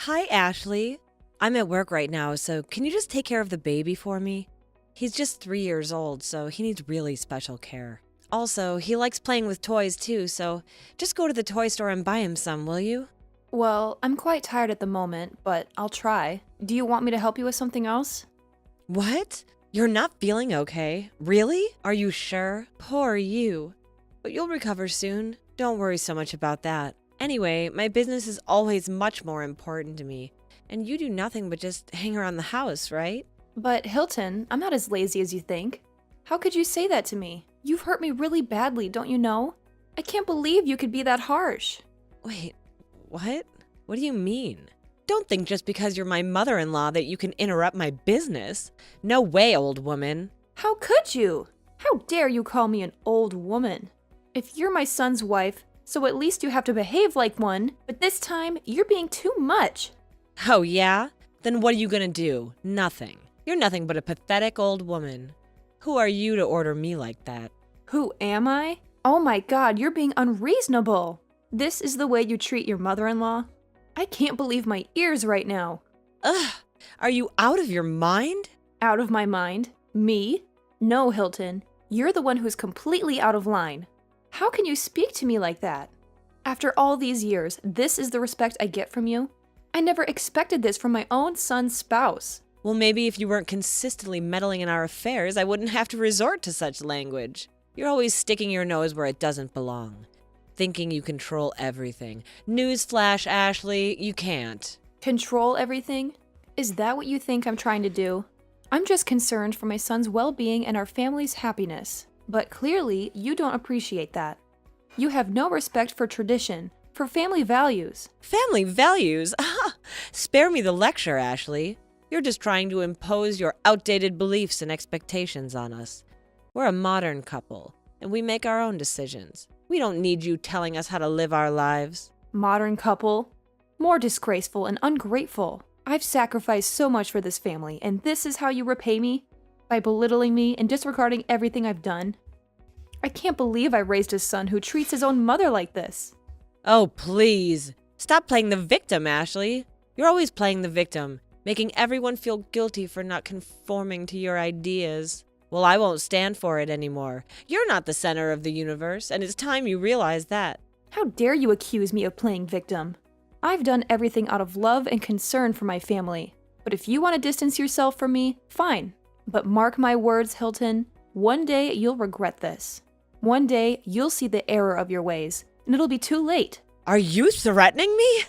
Hi, Ashley. I'm at work right now, so can you just take care of the baby for me? He's just 3 years old, so he needs really special care. Also, he likes playing with toys too, so just go to the toy store and buy him some, will you? Well, I'm quite tired at the moment, but I'll try. Do you want me to help you with something else? What? You're not feeling okay? Really? Are you sure? Poor you. But you'll recover soon. Don't worry so much about that. Anyway, my business is always much more important to me. And you do nothing but just hang around the house, right? But Hilton, I'm not as lazy as you think. How could you say that to me? You've hurt me really badly, don't you know? I can't believe you could be that harsh. Wait, what? What do you mean? Don't think just because you're my mother-in-law that you can interrupt my business. No way, old woman. How could you? How dare you call me an old woman? If you're my son's wife, so at least you have to behave like one, but this time you're being too much. Oh, yeah? Then what are you gonna do? Nothing. You're nothing but a pathetic old woman. Who are you to order me like that? Who am I? Oh my god, you're being unreasonable. This is the way you treat your mother-in-law? I can't believe my ears right now. Ugh! Are you out of your mind? Out of my mind? Me? No, Hilton. You're the one who's completely out of line. How can you speak to me like that? After all these years, this is the respect I get from you? I never expected this from my own son's spouse. Well, maybe if you weren't consistently meddling in our affairs, I wouldn't have to resort to such language. You're always sticking your nose where it doesn't belong. Thinking you control everything. Newsflash, Ashley, you can't. Control everything? Is that what you think I'm trying to do? I'm just concerned for my son's well-being and our family's happiness. But clearly, you don't appreciate that. You have no respect for tradition, for family values. Family values? Spare me the lecture, Ashley. You're just trying to impose your outdated beliefs and expectations on us. We're a modern couple, and we make our own decisions. We don't need you telling us how to live our lives. Modern couple? More disgraceful and ungrateful. I've sacrificed so much for this family, and this is how you repay me? By belittling me and disregarding everything I've done? I can't believe I raised a son who treats his own mother like this. Oh, please. Stop playing the victim, Ashley. You're always playing the victim, making everyone feel guilty for not conforming to your ideas. Well, I won't stand for it anymore. You're not the center of the universe, and it's time you realize that. How dare you accuse me of playing victim? I've done everything out of love and concern for my family. But if you want to distance yourself from me, fine. But mark my words, Hilton, one day you'll regret this. One day you'll see the error of your ways, and it'll be too late. Are you threatening me?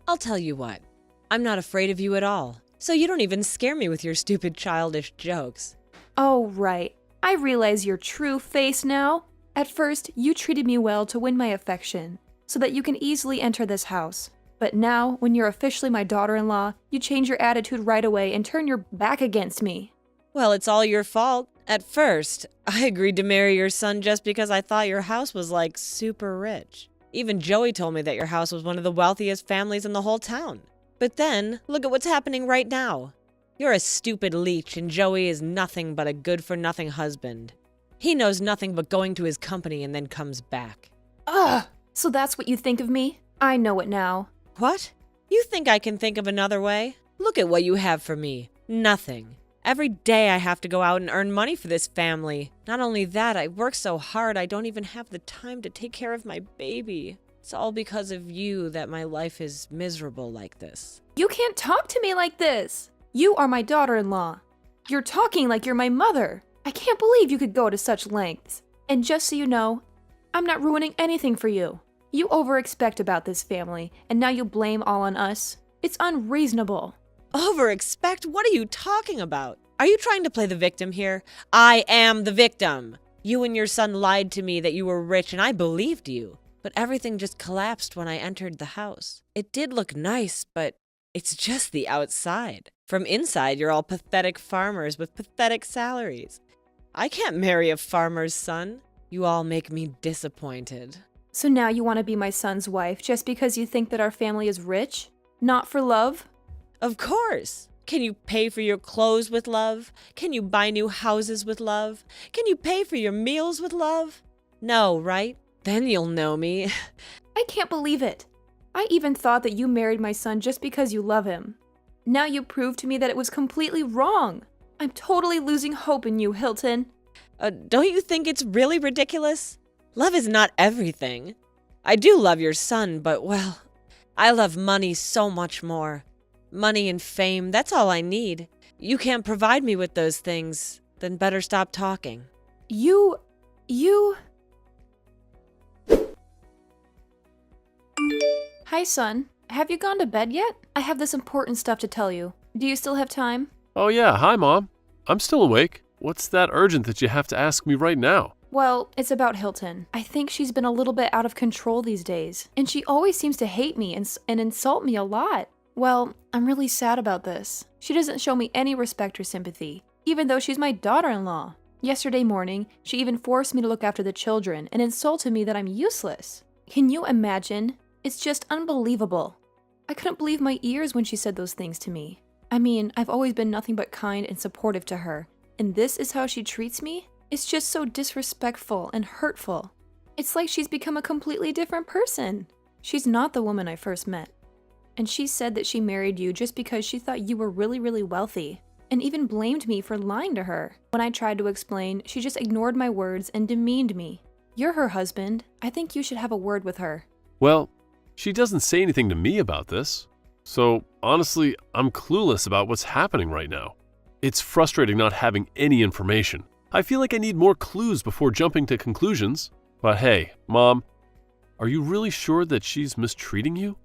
I'll tell you what. I'm not afraid of you at all, so you don't even scare me with your stupid childish jokes. Oh, right. I realize your true face now. At first, you treated me well to win my affection, so that you can easily enter this house. But now, when you're officially my daughter-in-law, you change your attitude right away and turn your back against me. Well, it's all your fault. At first, I agreed to marry your son just because I thought your house was like super rich. Even Joey told me that your house was one of the wealthiest families in the whole town. But then, look at what's happening right now. You're a stupid leech, and Joey is nothing but a good-for-nothing husband. He knows nothing but going to his company and then comes back. Ugh! So that's what you think of me? I know it now. What? You think I can think of another way? Look at what you have for me. Nothing. Every day I have to go out and earn money for this family. Not only that, I work so hard I don't even have the time to take care of my baby. It's all because of you that my life is miserable like this. You can't talk to me like this! You are my daughter-in-law. You're talking like you're my mother. I can't believe you could go to such lengths. And just so you know, I'm not ruining anything for you. You over-expect about this family, and now you blame all on us. It's unreasonable. Over-expect? What are you talking about? Are you trying to play the victim here? I am the victim. You and your son lied to me that you were rich, and I believed you. But everything just collapsed when I entered the house. It did look nice, but it's just the outside. From inside, you're all pathetic farmers with pathetic salaries. I can't marry a farmer's son. You all make me disappointed. So now you want to be my son's wife just because you think that our family is rich? Not for love? Of course. Can you pay for your clothes with love? Can you buy new houses with love? Can you pay for your meals with love? No, right? Then you'll know me. I can't believe it. I even thought that you married my son just because you love him. Now you prove to me that it was completely wrong. I'm totally losing hope in you, Hilton. Don't you think it's really ridiculous? Love is not everything. I do love your son, but, well, I love money so much more. Money and fame, that's all I need. You can't provide me with those things, then better stop talking. You... Hi, son. Have you gone to bed yet? I have this important stuff to tell you. Do you still have time? Oh yeah, hi Mom. I'm still awake. What's that urgent that you have to ask me right now? Well, it's about Hilton. I think she's been a little bit out of control these days, and she always seems to hate me and insult me a lot. Well, I'm really sad about this. She doesn't show me any respect or sympathy, even though she's my daughter-in-law. Yesterday morning, she even forced me to look after the children and insulted me that I'm useless. Can you imagine? It's just unbelievable. I couldn't believe my ears when she said those things to me. I mean, I've always been nothing but kind and supportive to her, and this is how she treats me? It's just so disrespectful and hurtful. It's like she's become a completely different person. She's not the woman I first met. And she said that she married you just because she thought you were really, really wealthy, and even blamed me for lying to her. When I tried to explain, she just ignored my words and demeaned me. You're her husband. I think you should have a word with her. Well, she doesn't say anything to me about this. So honestly, I'm clueless about what's happening right now. It's frustrating not having any information. I feel like I need more clues before jumping to conclusions. But hey, Mom, are you really sure that she's mistreating you?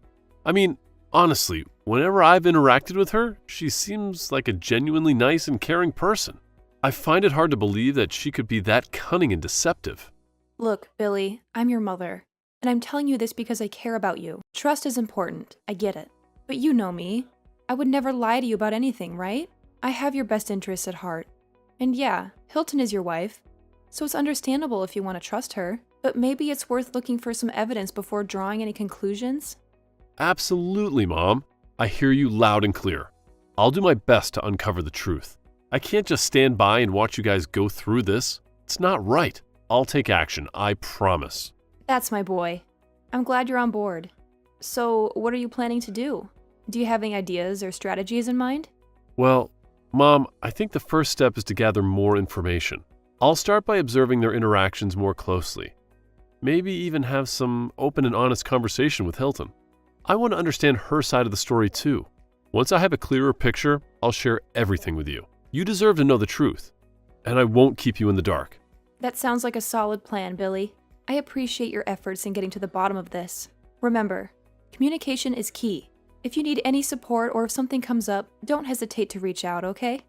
I mean, honestly, whenever I've interacted with her, she seems like a genuinely nice and caring person. I find it hard to believe that she could be that cunning and deceptive. Look, Billy, I'm your mother, and I'm telling you this because I care about you. Trust is important, I get it. But you know me. I would never lie to you about anything, right? I have your best interests at heart. And yeah, Hilton is your wife, so it's understandable if you want to trust her, but maybe it's worth looking for some evidence before drawing any conclusions. Absolutely, Mom. I hear you loud and clear. I'll do my best to uncover the truth. I can't just stand by and watch you guys go through this. It's not right. I'll take action, I promise. That's my boy. I'm glad you're on board. So, what are you planning to do? Do you have any ideas or strategies in mind? Well, Mom, I think the first step is to gather more information. I'll start by observing their interactions more closely. Maybe even have some open and honest conversation with Hilton. I want to understand her side of the story too. Once I have a clearer picture, I'll share everything with you. You deserve to know the truth, and I won't keep you in the dark. That sounds like a solid plan, Billy. I appreciate your efforts in getting to the bottom of this. Remember, communication is key. If you need any support or if something comes up, don't hesitate to reach out, okay?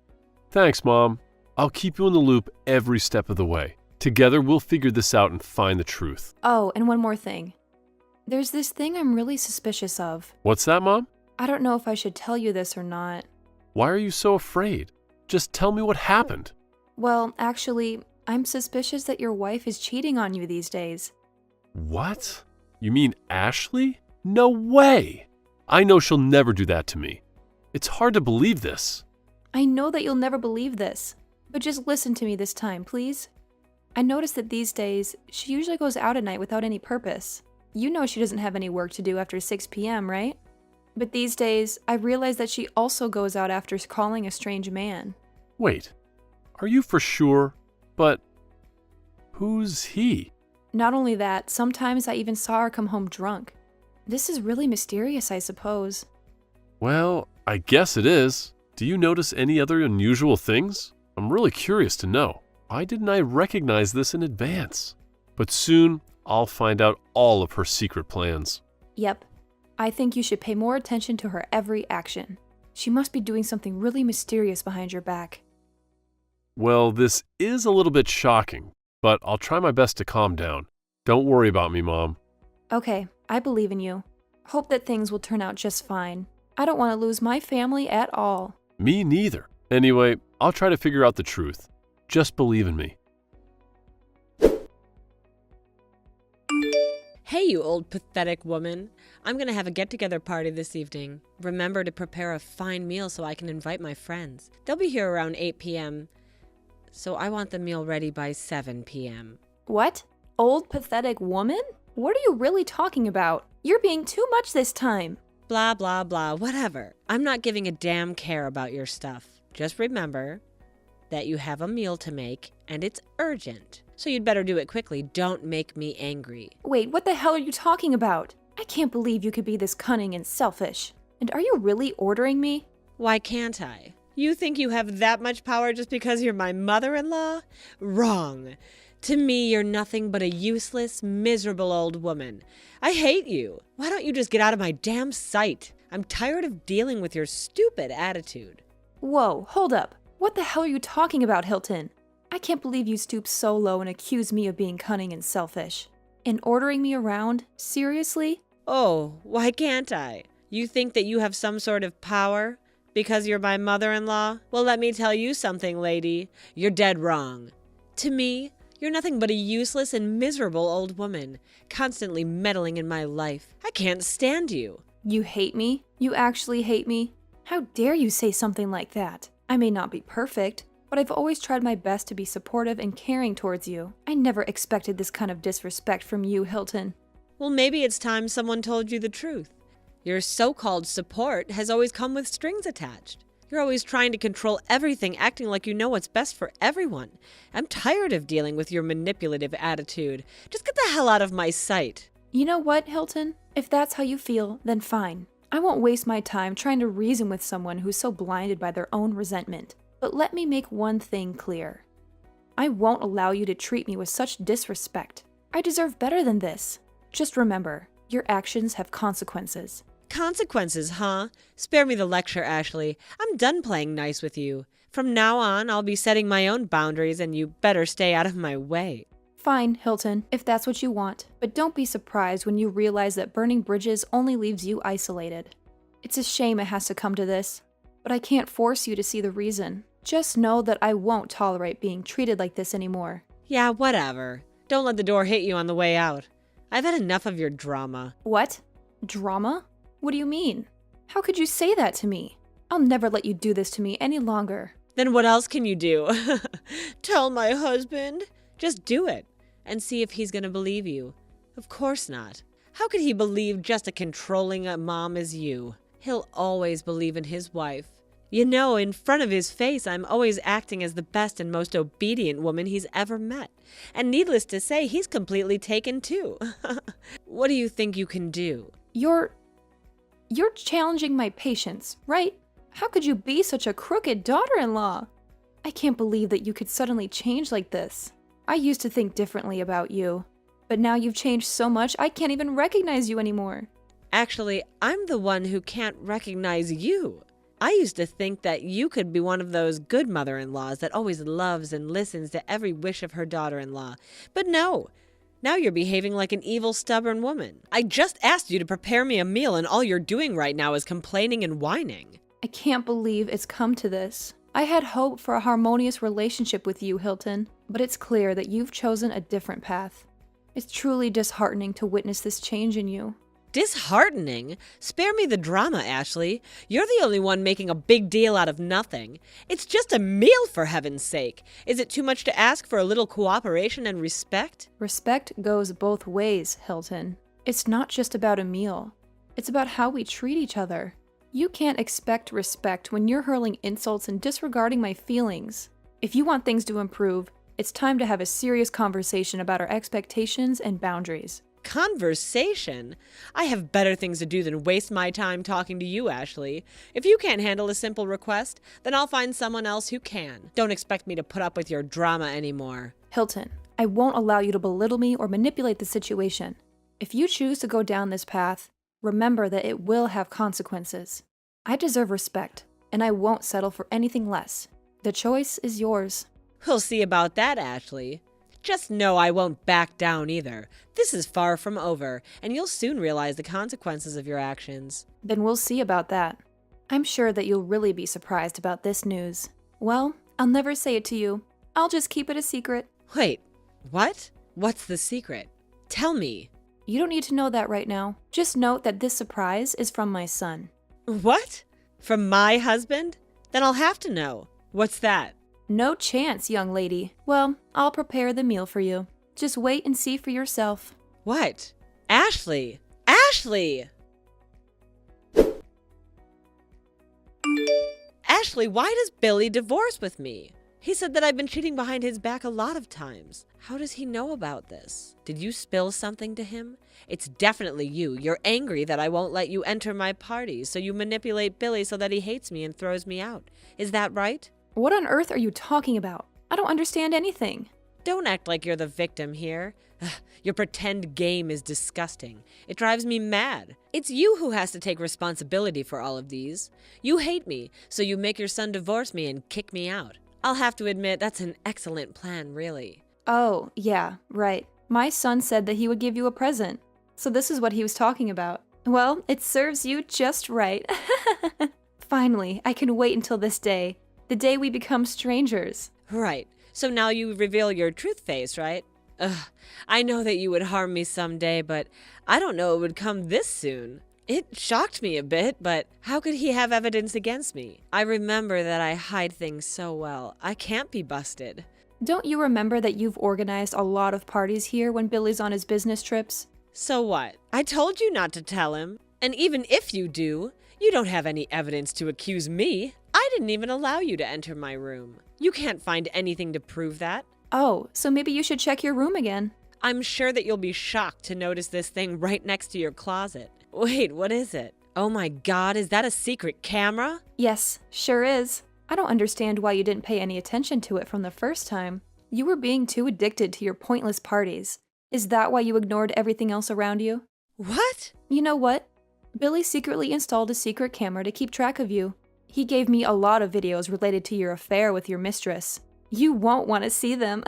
Thanks, Mom. I'll keep you in the loop every step of the way. Together, we'll figure this out and find the truth. Oh, and one more thing. There's this thing I'm really suspicious of. What's that, Mom? I don't know if I should tell you this or not. Why are you so afraid? Just tell me what happened. Well, actually, I'm suspicious that your wife is cheating on you these days. What? You mean Ashley? No way! I know she'll never do that to me. It's hard to believe this. I know that you'll never believe this, but just listen to me this time, please. I noticed that these days, she usually goes out at night without any purpose. You know she doesn't have any work to do after 6 p.m., right? But these days, I realize that she also goes out after calling a strange man. Wait, are you for sure? But who's he? Not only that, sometimes I even saw her come home drunk. This is really mysterious, I suppose. Well, I guess it is. Do you notice any other unusual things? I'm really curious to know. Why didn't I recognize this in advance? But soon, I'll find out all of her secret plans. Yep. I think you should pay more attention to her every action. She must be doing something really mysterious behind your back. Well, this is a little bit shocking, but I'll try my best to calm down. Don't worry about me, Mom. Okay, I believe in you. Hope that things will turn out just fine. I don't want to lose my family at all. Me neither. Anyway, I'll try to figure out the truth. Just believe in me. Hey, you old pathetic woman. I'm gonna have a get-together party this evening. Remember to prepare a fine meal so I can invite my friends. They'll be here around 8 p.m., so I want the meal ready by 7 p.m. What? Old pathetic woman? What are you really talking about? You're being too much this time. Blah, blah, blah, whatever. I'm not giving a damn care about your stuff. Just remember that you have a meal to make and it's urgent. So you'd better do it quickly. Don't make me angry. Wait, what the hell are you talking about? I can't believe you could be this cunning and selfish. And are you really ordering me? Why can't I? You think you have that much power just because you're my mother-in-law? Wrong. To me, you're nothing but a useless, miserable old woman. I hate you. Why don't you just get out of my damn sight? I'm tired of dealing with your stupid attitude. Whoa, hold up. What the hell are you talking about, Hilton? I can't believe you stooped so low and accused me of being cunning and selfish. And ordering me around? Seriously? Oh, why can't I? You think that you have some sort of power? Because you're my mother-in-law? Well, let me tell you something, lady. You're dead wrong. To me, you're nothing but a useless and miserable old woman, constantly meddling in my life. I can't stand you. You hate me? You actually hate me? How dare you say something like that? I may not be perfect, but I've always tried my best to be supportive and caring towards you. I never expected this kind of disrespect from you, Hilton. Well, maybe it's time someone told you the truth. Your so-called support has always come with strings attached. You're always trying to control everything, acting like you know what's best for everyone. I'm tired of dealing with your manipulative attitude. Just get the hell out of my sight. You know what, Hilton? If that's how you feel, then fine. I won't waste my time trying to reason with someone who's so blinded by their own resentment. But let me make one thing clear. I won't allow you to treat me with such disrespect. I deserve better than this. Just remember, your actions have consequences. Consequences, huh? Spare me the lecture, Ashley. I'm done playing nice with you. From now on, I'll be setting my own boundaries and you better stay out of my way. Fine, Hilton, if that's what you want. But don't be surprised when you realize that burning bridges only leaves you isolated. It's a shame it has to come to this, but I can't force you to see the reason. Just know that I won't tolerate being treated like this anymore. Yeah, whatever. Don't let the door hit you on the way out. I've had enough of your drama. What? Drama? What do you mean? How could you say that to me? I'll never let you do this to me any longer. Then what else can you do? Tell my husband? Just do it and see if he's going to believe you. Of course not. How could he believe just a controlling mom as you? He'll always believe in his wife. You know, in front of his face, I'm always acting as the best and most obedient woman he's ever met. And needless to say, he's completely taken too. What do you think you can do? You're challenging my patience, right? How could you be such a crooked daughter-in-law? I can't believe that you could suddenly change like this. I used to think differently about you, but now you've changed so much I can't even recognize you anymore. Actually, I'm the one who can't recognize you. I used to think that you could be one of those good mother-in-laws that always loves and listens to every wish of her daughter-in-law. But no, now you're behaving like an evil, stubborn woman. I just asked you to prepare me a meal and all you're doing right now is complaining and whining. I can't believe it's come to this. I had hope for a harmonious relationship with you, Hilton, but it's clear that you've chosen a different path. It's truly disheartening to witness this change in you. Disheartening? Spare me the drama, Ashley. You're the only one making a big deal out of nothing. It's just a meal, for heaven's sake. Is it too much to ask for a little cooperation and respect? Respect goes both ways, Hilton. It's not just about a meal. It's about how we treat each other. You can't expect respect when you're hurling insults and disregarding my feelings. If you want things to improve, it's time to have a serious conversation about our expectations and boundaries. Conversation? I have better things to do than waste my time talking to you, Ashley. If you can't handle a simple request, then I'll find someone else who can. Don't expect me to put up with your drama anymore. Hilton, I won't allow you to belittle me or manipulate the situation. If you choose to go down this path, remember that it will have consequences. I deserve respect, and I won't settle for anything less. The choice is yours. We'll see about that, Ashley. Just know I won't back down either. This is far from over, and you'll soon realize the consequences of your actions. Then we'll see about that. I'm sure that you'll really be surprised about this news. Well, I'll never say it to you. I'll just keep it a secret. Wait, what? What's the secret? Tell me. You don't need to know that right now. Just note that this surprise is from my son. What? From my husband? Then I'll have to know. What's that? No chance, young lady. Well, I'll prepare the meal for you. Just wait and see for yourself. What? Ashley! Ashley! Ashley, why does Billy divorce with me? He said that I've been cheating behind his back a lot of times. How does he know about this? Did you spill something to him? It's definitely you. You're angry that I won't let you enter my parties, so you manipulate Billy so that he hates me and throws me out. Is that right? What on earth are you talking about? I don't understand anything. Don't act like you're the victim here. Your pretend game is disgusting. It drives me mad. It's you who has to take responsibility for all of these. You hate me, so you make your son divorce me and kick me out. I'll have to admit that's an excellent plan, really. Oh, yeah, right. My son said that he would give you a present. So this is what he was talking about. Well, it serves you just right. Finally, I can wait until this day. The day we become strangers. Right. So now you reveal your truth face, right? I know that you would harm me someday, but I don't know it would come this soon. It shocked me a bit, but how could he have evidence against me? I remember that I hide things so well. I can't be busted. Don't you remember that you've organized a lot of parties here when Billy's on his business trips? So what? I told you not to tell him. And even if you do, you don't have any evidence to accuse me. I didn't even allow you to enter my room. You can't find anything to prove that. Oh, so maybe you should check your room again. I'm sure that you'll be shocked to notice this thing right next to your closet. Wait, what is it? Oh my God, is that a secret camera? Yes, sure is. I don't understand why you didn't pay any attention to it from the first time. You were being too addicted to your pointless parties. Is that why you ignored everything else around you? What? You know what? Billy secretly installed a secret camera to keep track of you. He gave me a lot of videos related to your affair with your mistress. You won't want to see them.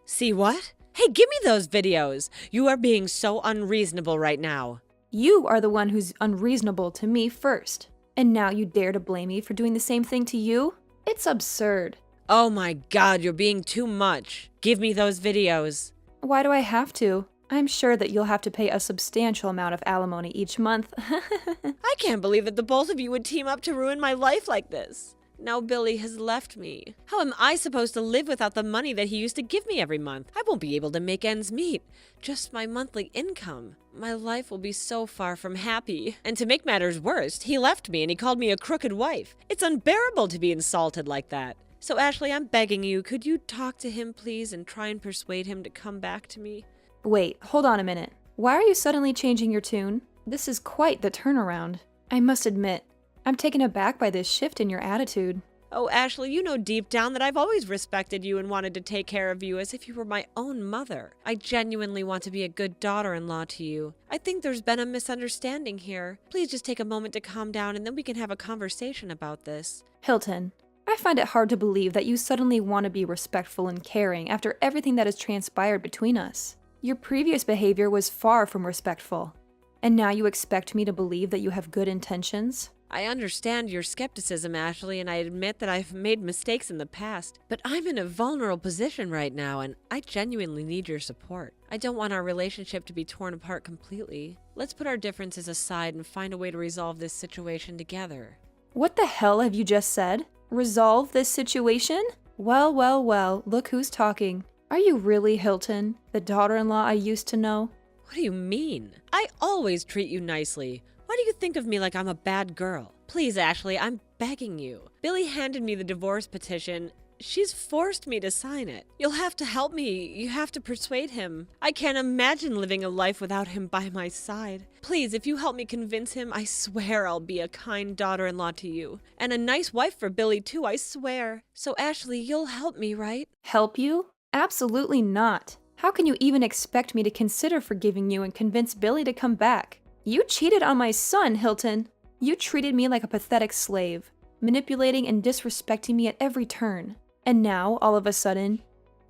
See what? Hey, give me those videos. You are being so unreasonable right now. You are the one who's unreasonable to me first. And now you dare to blame me for doing the same thing to you? It's absurd. Oh my God, you're being too much. Give me those videos. Why do I have to? I'm sure that you'll have to pay a substantial amount of alimony each month. I can't believe that the both of you would team up to ruin my life like this. Now Billy has left me. How am I supposed to live without the money that he used to give me every month? I won't be able to make ends meet. Just my monthly income. My life will be so far from happy. And to make matters worse, he left me and he called me a crooked wife. It's unbearable to be insulted like that. So Ashley, I'm begging you, could you talk to him please and try and persuade him to come back to me? Wait, hold on a minute. Why are you suddenly changing your tune? This is quite the turnaround. I must admit, I'm taken aback by this shift in your attitude. Oh, Ashley, you know deep down that I've always respected you and wanted to take care of you as if you were my own mother. I genuinely want to be a good daughter-in-law to you. I think there's been a misunderstanding here. Please just take a moment to calm down and then we can have a conversation about this. Hilton, I find it hard to believe that you suddenly want to be respectful and caring after everything that has transpired between us. Your previous behavior was far from respectful. And now you expect me to believe that you have good intentions? I understand your skepticism, Ashley, and I admit that I've made mistakes in the past, but I'm in a vulnerable position right now, and I genuinely need your support. I don't want our relationship to be torn apart completely. Let's put our differences aside and find a way to resolve this situation together. What the hell have you just said? Resolve this situation? Well, look who's talking. Are you really Hilton, the daughter-in-law I used to know? What do you mean? I always treat you nicely. Why do you think of me like I'm a bad girl? Please, Ashley, I'm begging you. Billy handed me the divorce petition. She's forced me to sign it. You'll have to help me. You have to persuade him. I can't imagine living a life without him by my side. Please, if you help me convince him, I swear I'll be a kind daughter-in-law to you. And a nice wife for Billy, too, I swear. So, Ashley, you'll help me, right? Help you? Absolutely not. How can you even expect me to consider forgiving you and convince Billy to come back? You cheated on my son, Hilton. You treated me like a pathetic slave, manipulating and disrespecting me at every turn. And now, all of a sudden,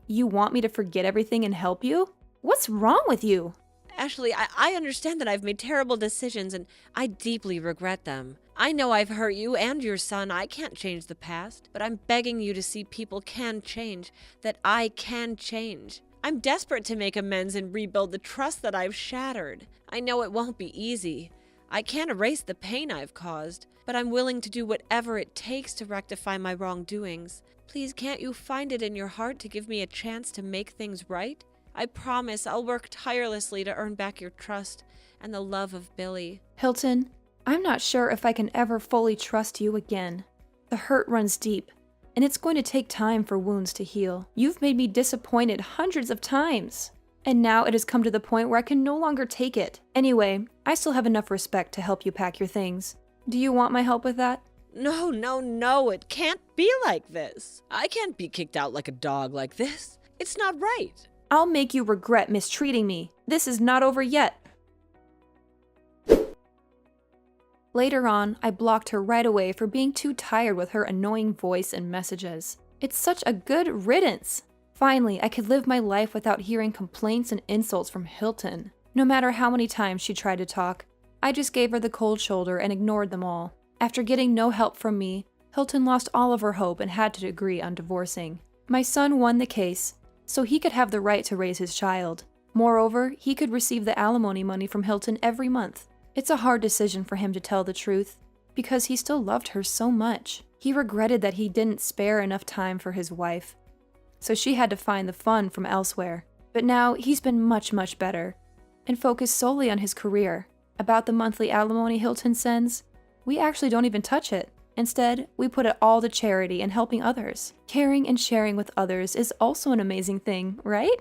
you want me to forget everything and help you? What's wrong with you? Ashley, I understand that I've made terrible decisions and I deeply regret them. I know I've hurt you and your son. I can't change the past, but I'm begging you to see people can change, that I can change. I'm desperate to make amends and rebuild the trust that I've shattered. I know it won't be easy. I can't erase the pain I've caused, but I'm willing to do whatever it takes to rectify my wrongdoings. Please, can't you find it in your heart to give me a chance to make things right? I promise I'll work tirelessly to earn back your trust and the love of Billy. Hilton, I'm not sure if I can ever fully trust you again. The hurt runs deep, and it's going to take time for wounds to heal. You've made me disappointed hundreds of times, and now it has come to the point where I can no longer take it. Anyway, I still have enough respect to help you pack your things. Do you want my help with that? No, no, no, it can't be like this. I can't be kicked out like a dog like this. It's not right. I'll make you regret mistreating me. This is not over yet. Later on, I blocked her right away for being too tired with her annoying voice and messages. It's such a good riddance. Finally, I could live my life without hearing complaints and insults from Hilton. No matter how many times she tried to talk, I just gave her the cold shoulder and ignored them all. After getting no help from me, Hilton lost all of her hope and had to agree on divorcing. My son won the case, so he could have the right to raise his child. Moreover, he could receive the alimony money from Hilton every month. It's a hard decision for him to tell the truth, because he still loved her so much. He regretted that he didn't spare enough time for his wife, so she had to find the fun from elsewhere. But now he's been much, much better, and focused solely on his career. About the monthly alimony Hilton sends, we actually don't even touch it. Instead, we put it all to charity and helping others. Caring and sharing with others is also an amazing thing, right?